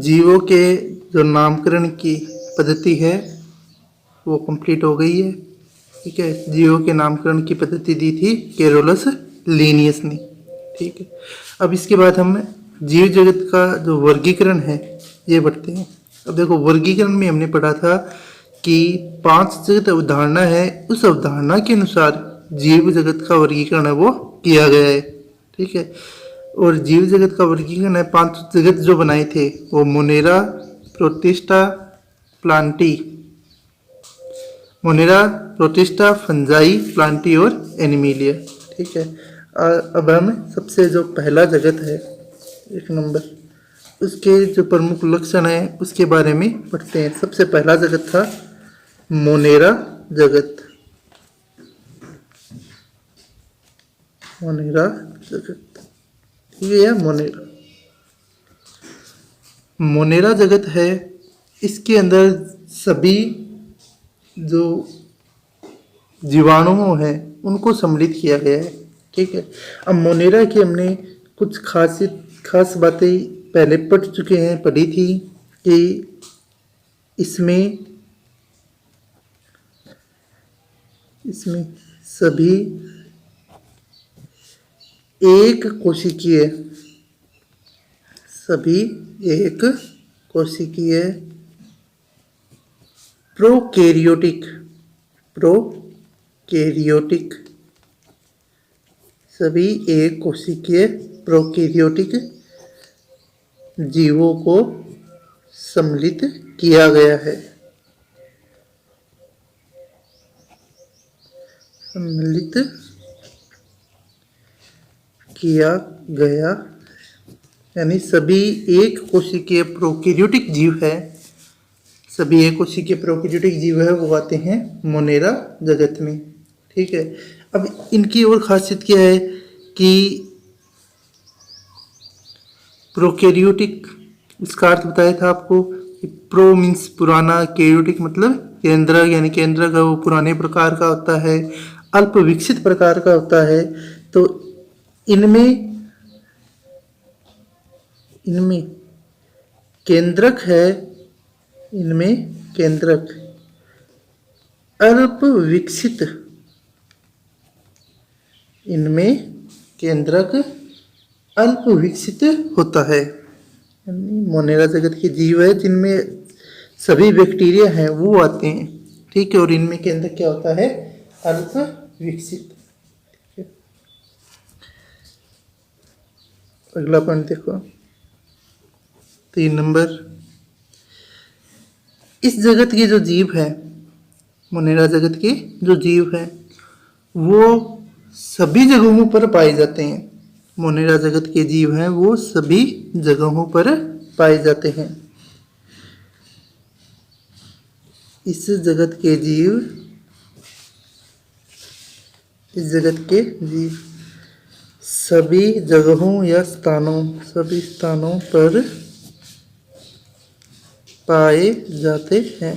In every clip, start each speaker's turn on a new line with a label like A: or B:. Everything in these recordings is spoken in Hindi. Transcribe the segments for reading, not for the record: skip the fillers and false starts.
A: जीवों के जो नामकरण की पद्धति है वो कंप्लीट हो गई है। ठीक है, जीवों के नामकरण की पद्धति दी थी कैरोलस लीनियस ने। ठीक है, अब इसके बाद हम जीव जगत का जो वर्गीकरण है ये पढ़ते हैं। अब देखो, वर्गीकरण में हमने पढ़ा था कि 5 जगत अवधारणा है, उस अवधारणा के अनुसार जीव जगत का वर्गीकरण है वो किया गया है। ठीक है, और जीव जगत का वर्गीकरण है 5 जगत जो बनाए थे वो Monera, protista, Plantae, Monera, protista, fungi, Plantae और एनिमिलिया। ठीक है, अब हम सबसे जो पहला जगत है 1 नंबर, उसके जो प्रमुख लक्षण है उसके बारे में पढ़ते हैं। सबसे पहला जगत था मोनेरा जगत। मोनेरा जगत, ठीक है, मोनेरा मोनेरा जगत है। इसके अंदर सभी जो जीवाणु हैं उनको सम्मिलित किया गया है। ठीक है, अब मोनेरा की हमने कुछ खास बातें पहले पढ़ चुके हैं, पढ़ी थी कि इसमें सभी एक कोशिकीय प्रोकैरियोटिक सभी एक कोशिकीय प्रोकैरियोटिक जीवों को सम्मिलित किया गया है। सम्मिलित किया गया, यानी सभी एक कोशिकीय प्रोकैरियोटिक जीव है। सभी एक कोशिकीय प्रोकैरियोटिक जीव है वो आते हैं मोनेरा जगत में। ठीक है, अब इनकी और खासियत क्या है कि प्रोकैरियोटिक, इसका अर्थ बताया था आपको कि प्रो मीन्स पुराना, कैरियोटिक मतलब केंद्रक, यानी केंद्रक का वो पुराने प्रकार का होता है, अल्प विकसित प्रकार का होता है। तो इनमें केंद्रक है, इनमें केंद्रक अल्प विकसित, इनमें केंद्रक अल्प विकसित होता है। मोनेरा जगत के जीव है जिनमें सभी बैक्टीरिया हैं वो आते हैं। ठीक है, और इनमें केंद्रक क्या होता है, अल्प विकसित। अगला पॉइंट देखो 3 नंबर, इस जगत के जो जीव है, मोनेरा जगत के जो जीव है वो सभी जगहों पर पाए जाते हैं। मोनेरा जगत के जीव हैं वो सभी जगहों पर पाए जाते हैं। इस जगत के जीव सभी जगहों या सभी स्थानों पर पाए जाते हैं।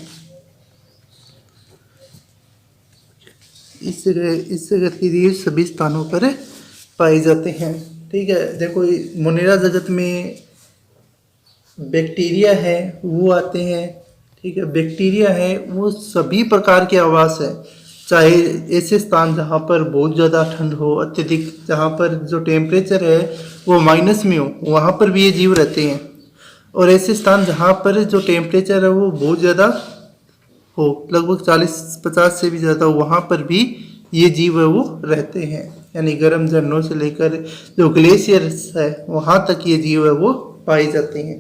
A: इस जगत के जीव सभी स्थानों पर पाए जाते हैं। ठीक है, देखो मोनेरा जगत में बैक्टीरिया है वो आते हैं। ठीक है, बैक्टीरिया है वो सभी प्रकार के आवास है, चाहे ऐसे स्थान जहाँ पर बहुत ज़्यादा ठंड हो, अत्यधिक जहाँ पर जो टेम्परेचर है वो माइनस में हो, वहाँ पर भी ये जीव रहते हैं। और ऐसे स्थान जहाँ पर जो टेम्परेचर है वो बहुत ज़्यादा हो, लगभग 40-50 से भी ज़्यादा, वहाँ पर भी ये जीव है वो रहते हैं। यानी गर्म झरनों से लेकर जो ग्लेशियर्स है वहाँ तक ये जीव है वो पाए जाते हैं।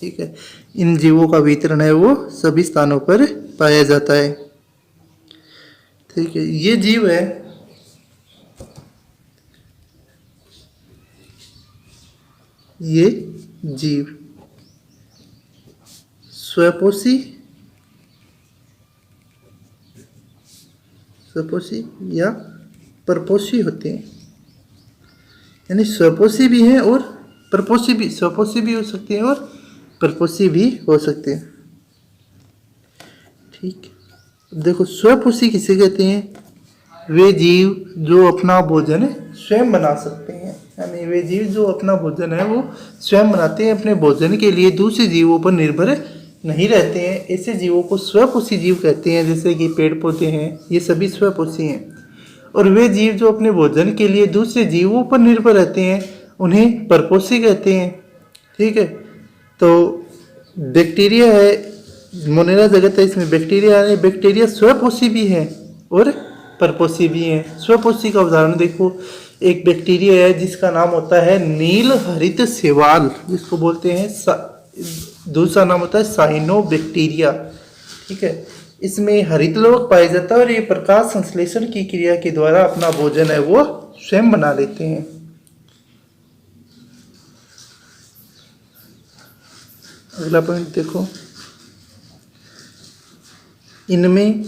A: ठीक है, इन जीवों का वितरण है वो सभी स्थानों पर पाया जाता है। ठीक है, ये जीव है स्वपोषी या परपोषी होते हैं। यानी स्वपोषी भी है और परपोषी भी, स्वपोषी भी हो सकते हैं और परपोषी भी हो सकते हैं। ठीक, देखो स्वपोषी किसे कहते हैं, वे जीव जो अपना भोजन स्वयं बना सकते हैं। यानी वे जीव जो अपना भोजन है वो स्वयं बनाते हैं, अपने भोजन के लिए दूसरे जीवों पर निर्भर नहीं रहते हैं। ऐसे जीवों को स्वपोषी जीव कहते हैं, जैसे कि पेड़ पौधे हैं, ये सभी स्वपोषी हैं। और वे जीव जो अपने भोजन के लिए दूसरे जीवों पर निर्भर रहते हैं उन्हें परपोषी कहते हैं। ठीक है, तो बैक्टीरिया है, मोनेरा जगत है, इसमें बैक्टीरिया है। बैक्टीरिया स्वपोषी भी है और परपोषी भी है। स्वपोषी का उदाहरण देखो, एक बैक्टीरिया है जिसका नाम होता है नील हरित शैवाल, जिसको बोलते हैं दूसरा नाम होता है साइनोबैक्टीरिया। ठीक है, इसमें हरित लवक पाया जाता है और ये प्रकाश संश्लेषण की क्रिया के द्वारा अपना भोजन है वो स्वयं बना लेते हैं। अगला पॉइंट देखो, इनमें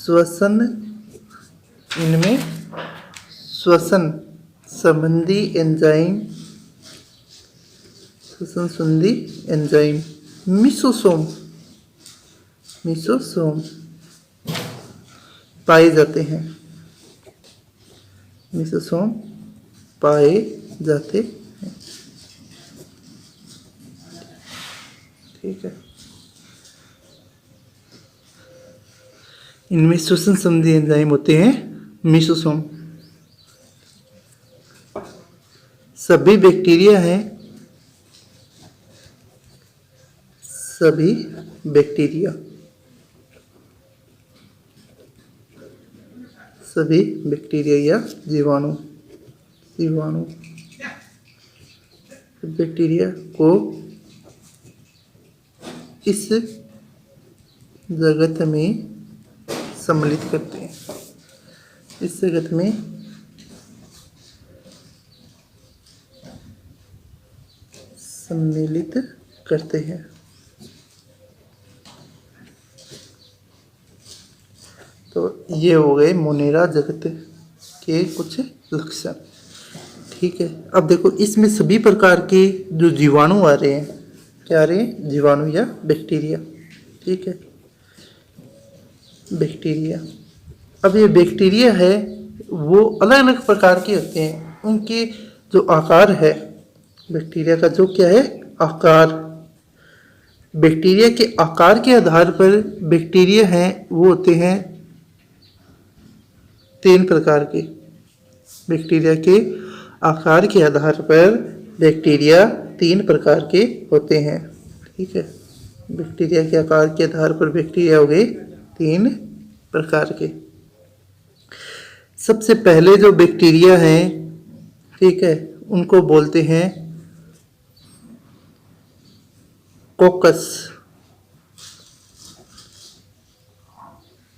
A: श्वसन संबंधी एंजाइम मिसोसोम पाए जाते हैं। मिसोसोम पाए जाते हैं। ठीक है, इनमें श्वसन संबंधी एंजाइम होते हैं मिसोसोम। सभी बैक्टीरिया या जीवाणु बैक्टीरिया को इस जगत में सम्मिलित करते हैं। इस जगत में सम्मिलित करते हैं। तो ये हो गए मोनेरा जगत के कुछ लक्षण। ठीक है, अब देखो इसमें सभी प्रकार के जो जीवाणु आ रहे हैं, क्या आ रहे हैं, जीवाणु या बैक्टीरिया। ठीक है, बैक्टीरिया, अब ये बैक्टीरिया है वो अलग अलग प्रकार के होते हैं। उनके जो आकार है, बैक्टीरिया का जो क्या है आकार, बैक्टीरिया के आकार के आधार पर बैक्टीरिया हैं वो होते हैं 3 प्रकार के। बैक्टीरिया के आकार के आधार पर बैक्टीरिया 3 प्रकार के होते हैं। ठीक है, बैक्टीरिया के आकार के आधार पर बैक्टीरिया हो गए 3 प्रकार के। सबसे पहले जो बैक्टीरिया हैं, ठीक है, उनको बोलते हैं कोकस।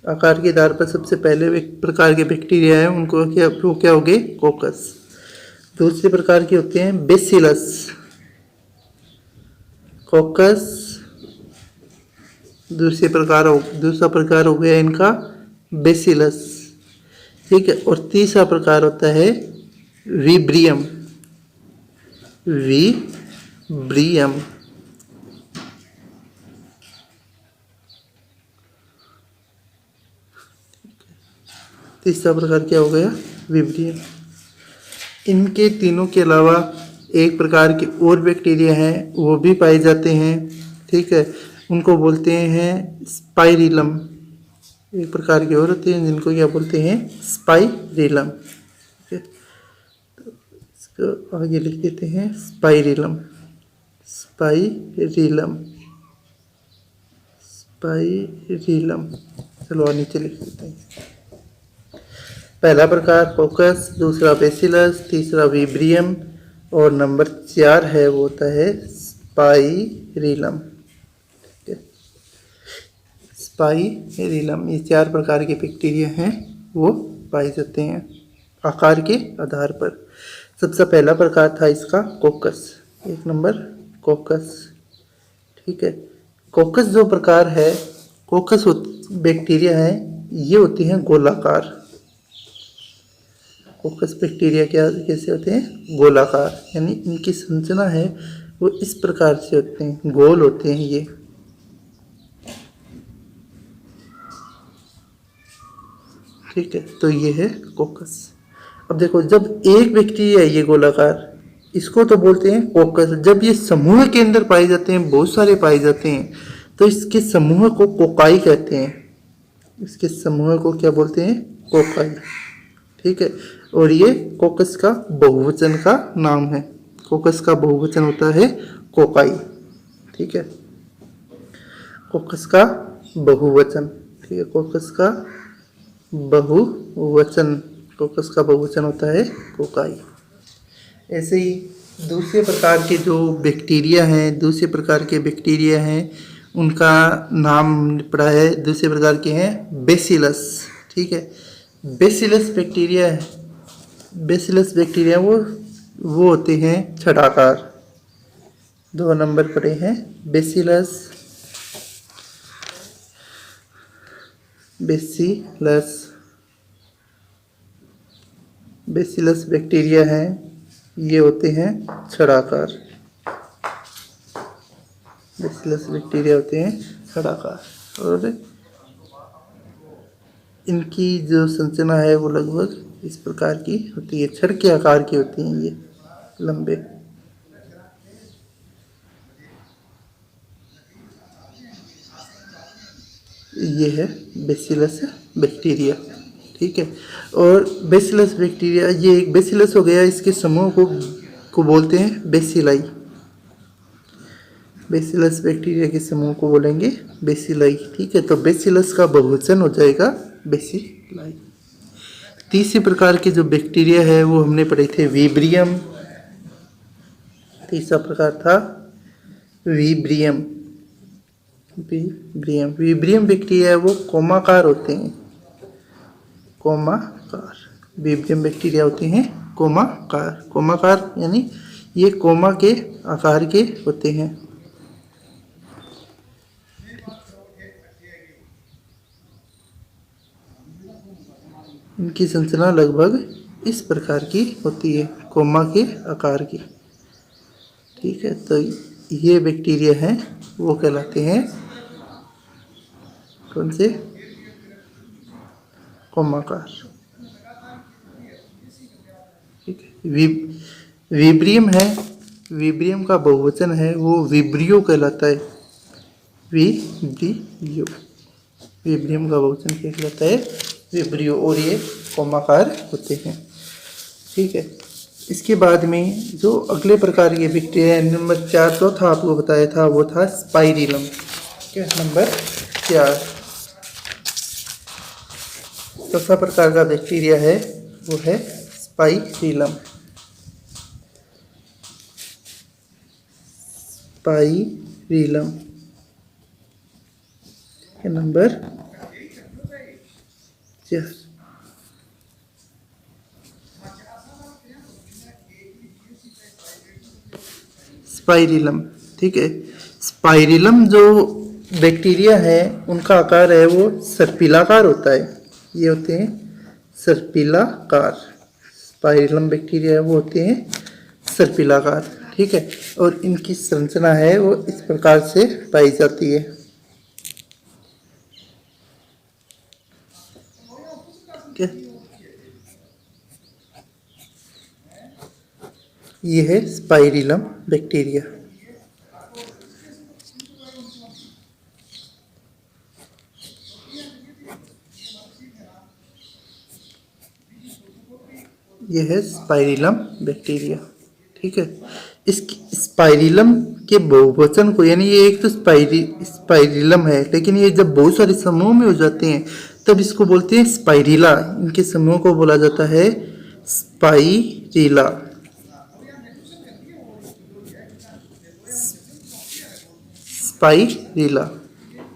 A: आकार के आधार पर सबसे पहले एक प्रकार के बैक्टीरिया है उनको क्या हो गए, कोकस। दूसरे प्रकार के होते हैं बेसिलस। कोकस दूसरा प्रकार हो गया इनका बेसिलस। ठीक है, और तीसरा प्रकार होता है विब्रियम। तीसरा प्रकार क्या हो गया, विब्रियम। इनके तीनों के अलावा एक प्रकार के और बैक्टीरिया हैं वो भी पाए जाते हैं। ठीक है, उनको बोलते हैं स्पाइरिलम। एक प्रकार के और होते हैं जिनको क्या बोलते हैं, स्पाइरिलम। ठीक है, तो इसको आगे लिख देते हैं स्पाइरिलम। चलो नीचे लिख देते हैं। पहला प्रकार कोकस, दूसरा बेसिलस, तीसरा विब्रियम और नंबर 4 है वो होता है स्पाइरिलम। स्पाइरिलम, ये 4 प्रकार के बैक्टीरिया हैं वो पाए जाते हैं आकार के आधार पर। सबसे पहला प्रकार था इसका कोकस, 1 नंबर कोकस। ठीक है, कोकस जो प्रकार है, कोकस बैक्टीरिया है, ये होती हैं गोलाकार। कोकस बैक्टीरिया कैसे होते हैं, गोलाकार, यानी इनकी संरचना है वो इस प्रकार से होते हैं, गोल होते हैं ये। ठीक है, तो ये है कोकस। अब देखो, जब एक बैक्टीरिया है ये गोलाकार, इसको तो बोलते हैं कोकस। जब ये समूह के अंदर पाए जाते हैं, बहुत सारे पाए जाते हैं, तो इसके समूह को कोकाई कहते हैं। इसके समूह को क्या बोलते हैं? कोकाई। ठीक है, और ये कोकस का बहुवचन का नाम है। कोकस का बहुवचन होता है कोकाई। ठीक है, कोकस का बहुवचन। ठीक है, कोकस का बहुवचन, कोकस का बहुवचन होता है कोकाई। ऐसे ही दूसरे प्रकार के जो बैक्टीरिया हैं, दूसरे प्रकार के बैक्टीरिया हैं, उनका नाम पड़ा है। दूसरे प्रकार के हैं बेसिलस। ठीक है, बेसिलस बैक्टीरिया है, बेसिलस बैक्टीरिया वो होते हैं छटाकार। 2 नंबर पड़े हैं बेसिलस। बेसिलस बेसिलस बैक्टीरिया हैं, ये होते हैं छड़ाकार। बेसिलस बैक्टीरिया होते हैं छड़ाकार, और इनकी जो संरचना है वो लगभग इस प्रकार की होती है, छड़ के आकार की होती हैं ये, लंबे। ये है बेसिलस बैक्टीरिया। ठीक है, और बेसिलस बैक्टीरिया, ये एक बेसिलस हो गया, इसके समूह को बोलते हैं बेसिलाई। बेसिलस बैक्टीरिया के समूह को बोलेंगे बेसिलाई। ठीक है, तो बेसिलस का बहुवचन हो जाएगा बेसिलाई। तीसरे प्रकार के जो बैक्टीरिया है वो हमने पढ़े थे वीब्रियम। तीसरा प्रकार था वीब्रियम। वीब्रियम बैक्टीरिया है वो कोमाकार होते हैं, कोमाकार। वीब्रियम बैक्टीरिया होते हैं कोमाकार। कोमाकार यानी ये कोमा के आकार के होते हैं। इनकी संरचना लगभग इस प्रकार की होती है, कोमा के आकार की। ठीक है, तो ये बैक्टीरिया हैं वो कहलाते हैं कौन से? कोमाकार। ठीक है, वीब्रियम है, वीब्रियम का बहुवचन है वो विब्रियो कहलाता है। विब्रियो, वीब्रियम का बहुवचन क्या कहलाता है? विब्रियो, और ये कोमाकार होते हैं। ठीक है, इसके बाद में जो अगले प्रकार के बैक्टीरिया नंबर 4 जो था आपको बताया था वो था स्पाइरिलम। क्या नंबर 4? चौथा प्रकार का बैक्टीरिया है वो है स्पाइरिलम। Spirillum number 4। स्पाइरिलम। ठीक है, स्पाइरिलम जो बैक्टीरिया है उनका आकार है वो सर्पिलाकार होता है। ये होते हैं सर्पिलाकार। स्पाइरिलम बैक्टीरिया है वो होते हैं सर्पिलाकार। ठीक है, और इनकी संरचना है वो इस प्रकार से पाई जाती है। ठीक है, ये है स्पाइरिलम बैक्टीरिया। ये है स्पाइरिलम बैक्टीरिया। ठीक है, इस स्पाइरिलम के बहुवचन को, यानी ये एक तो स्पाइरिलम है, लेकिन ये जब बहुत सारे समूह में हो जाते हैं तब इसको बोलते हैं स्पाइरिला। इनके समूह को बोला जाता है स्पाइरिला। स्पाइरिला।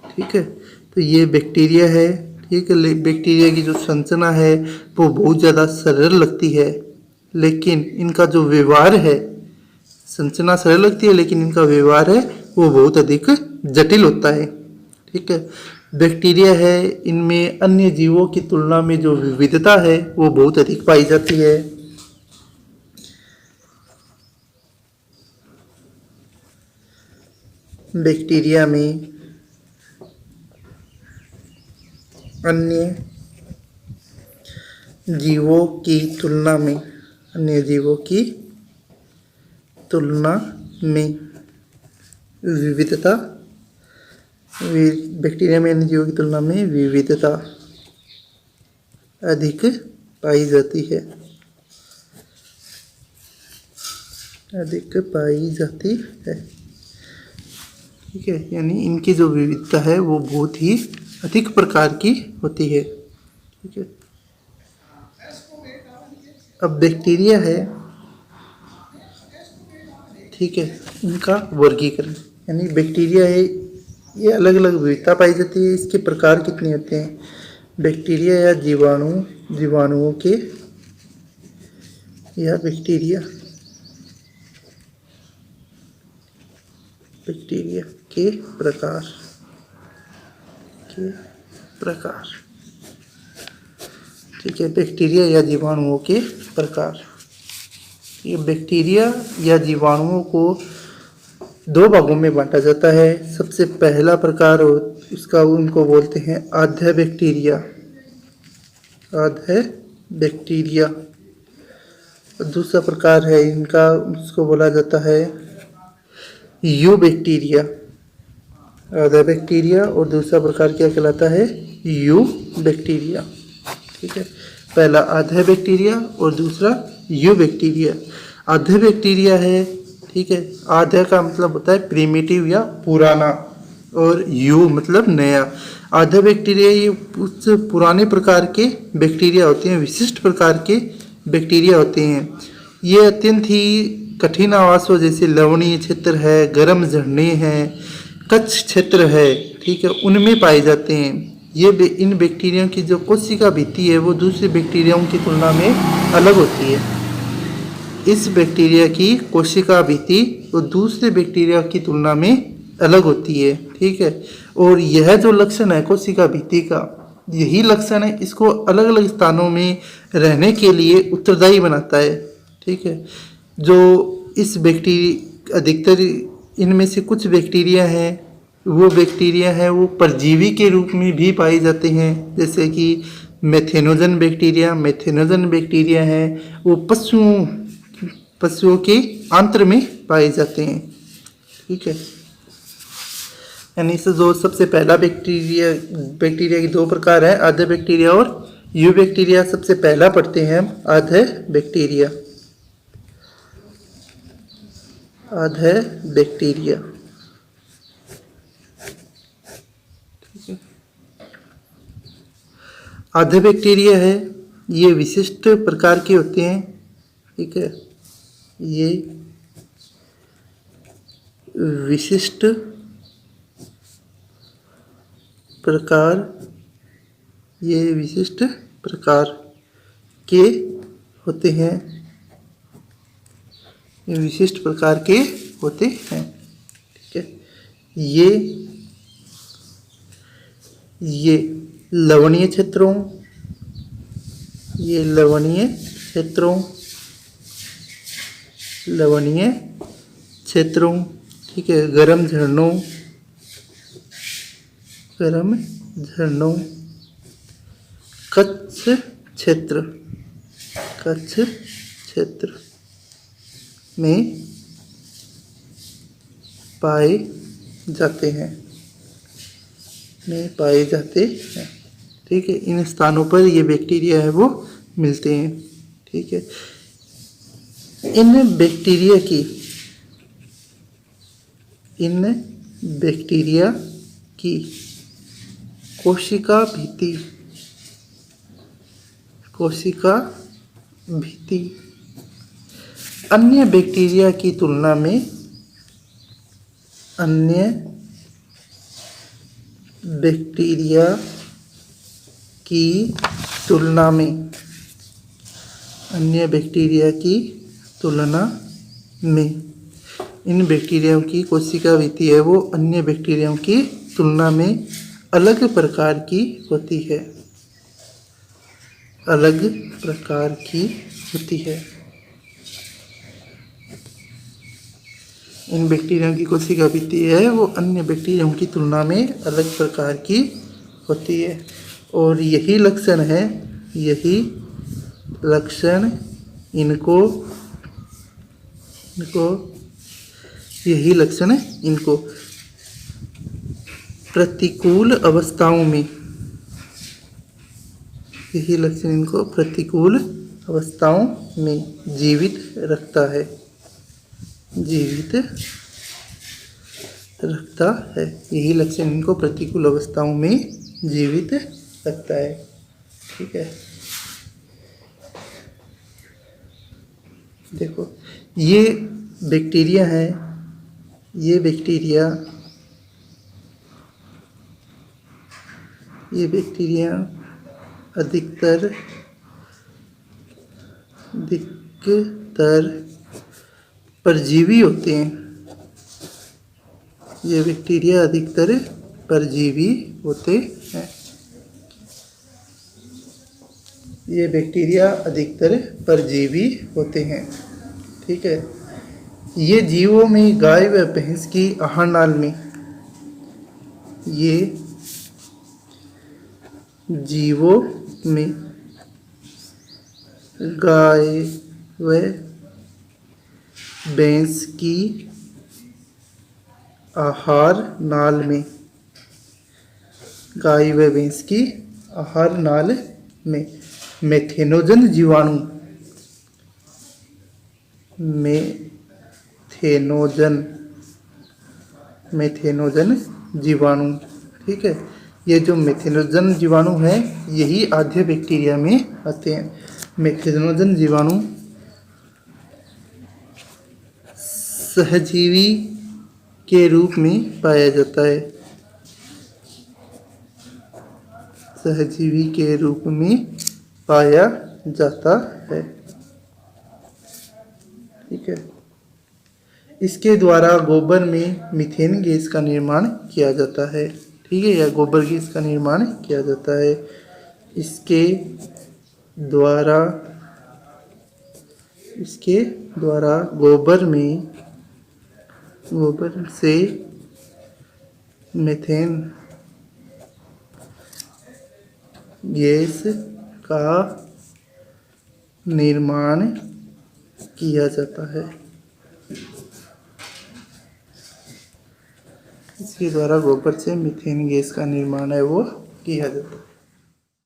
A: ठीक है, तो ये बैक्टीरिया है। ठीक है, बैक्टीरिया की जो संरचना है वो बहुत ज़्यादा सरल लगती है, लेकिन इनका जो व्यवहार है, संरचना सरल लगती है लेकिन इनका व्यवहार है वो बहुत अधिक जटिल होता है। ठीक है, बैक्टीरिया है इनमें अन्य जीवों की तुलना में जो विविधता है वो बहुत अधिक पाई जाती है। बैक्टीरिया में अन्य जीवों की तुलना में, अन्य जीवों की तुलना में विविधता, बैक्टीरिया में अन्य जीवों की तुलना में विविधता अधिक पाई जाती है, अधिक पाई जाती है। ठीक है, यानी इनकी जो विविधता है वो बहुत ही अधिक प्रकार की होती है। ठीक है, अब बैक्टीरिया है, ठीक है, इनका वर्गीकरण, यानी बैक्टीरिया है, ये अलग अलग विविधता पाई जाती है। इसके प्रकार कितने होते हैं? बैक्टीरिया या जीवाणुओं के या बैक्टीरिया के प्रकार, ठीक है, बैक्टीरिया या जीवाणुओं के प्रकार। ये बैक्टीरिया या जीवाणुओं को दो भागों में बांटा जाता है। सबसे पहला प्रकार इसका उनको बोलते हैं आद्य बैक्टीरिया, दूसरा प्रकार है इनका, उसको बोला जाता है यू बैक्टीरिया, आद्य बैक्टीरिया, और दूसरा प्रकार क्या कहलाता है? You bacteria. ठीक है, पहला आद्य बैक्टीरिया और दूसरा यू बैक्टीरिया। आद्य बैक्टीरिया है, ठीक है, आद्य का मतलब होता है प्रिमिटिव या पुराना, और यू मतलब नया। आद्य बैक्टीरिया ये उस पुराने प्रकार के बैक्टीरिया होते हैं, विशिष्ट प्रकार के बैक्टीरिया होते हैं। ये अत्यंत ही कठिन आवासों जैसे लवणीय क्षेत्र है, गर्म झरने हैं, कच्छ क्षेत्र है, ठीक है, उनमें पाए जाते हैं। ये इन बैक्टीरिया की जो कोशिका भित्ति है वो दूसरे बैक्टीरियाओं की तुलना में अलग होती है। इस बैक्टीरिया की कोशिका भित्ति वो दूसरे बैक्टीरिया की तुलना में अलग होती है। ठीक है, और यह जो लक्षण है कोशिका भित्ति का, यही लक्षण है इसको अलग अलग स्थानों में रहने के लिए उत्तरदायी बनाता है। ठीक है, जो इस बैक्टीरिया, अधिकतर इनमें से कुछ बैक्टीरिया हैं, वो बैक्टीरिया हैं वो परजीवी के रूप में भी पाए जाते हैं, जैसे कि मेथेनोजन बैक्टीरिया है, वो पशुओं के आंत्र में पाए जाते हैं। ठीक है, यानी इसे जो सबसे पहला बैक्टीरिया की दो प्रकार है, आद्य बैक्टीरिया और यू बैक्टीरिया। सबसे पहला पढ़ते हैं हम आद्य बैक्टीरिया। आद्य बैक्टीरिया है, ये विशिष्ट प्रकार के होते हैं। ठीक है, ये विशिष्ट प्रकार के होते हैं, ये विशिष्ट प्रकार के होते हैं। ठीक है, ये लवणीय क्षेत्रों, ठीक है, गर्म झरनों, कच्छ क्षेत्र में पाए जाते हैं। ठीक है, इन स्थानों पर ये बैक्टीरिया है वो मिलते हैं। ठीक है, इन बैक्टीरिया की कोशिका भित्ति अन्य बैक्टीरिया की तुलना में इन बैक्टीरियाओं की कोशिका भित्ति है वो अन्य बैक्टीरियाओं की तुलना में अलग प्रकार की होती है। इन बैक्टीरिया की कोशिका भित्ति है वो अन्य बैक्टीरियाओं की तुलना में अलग प्रकार की होती है, और यही लक्षण है लक्षण इनको यही लक्षण इनको प्रतिकूल अवस्थाओं में, यही लक्षण इनको प्रतिकूल अवस्थाओं में जीवित रखता है, जीवित रखता है। यही लक्षण इनको प्रतिकूल अवस्थाओं में जीवित रखता है। ठीक है, देखो ये बैक्टीरिया है, ये बैक्टीरिया अधिकतर परजीवी होते हैं। ये बैक्टीरिया अधिकतर परजीवी होते हैं। ये बैक्टीरिया अधिकतर परजीवी होते हैं। ठीक है, ये जीवों में गाय व भैंस की आहार नाल में, ये जीवों में गाय व भैंस की आहार नाल में, गाय व भैंस की आहार नाल में मेथेनोजन जीवाणु, मेथेनोजन जीवाणु। ठीक है, ये जो मेथेनोजन जीवाणु है यही आद्य बैक्टीरिया में आते हैं। मेथेनोजन जीवाणु सहजीवी के रूप में पाया जाता है, सहजीवी के रूप में पाया जाता है। ठीक है, इसके द्वारा गोबर में मीथेन गैस का निर्माण किया जाता है। ठीक है, या गोबर गैस का निर्माण किया जाता है। इसके द्वारा गोबर से मीथेन गैस का निर्माण किया जाता है। इसके द्वारा गोबर से मीथेन गैस का निर्माण है वो किया जाता है।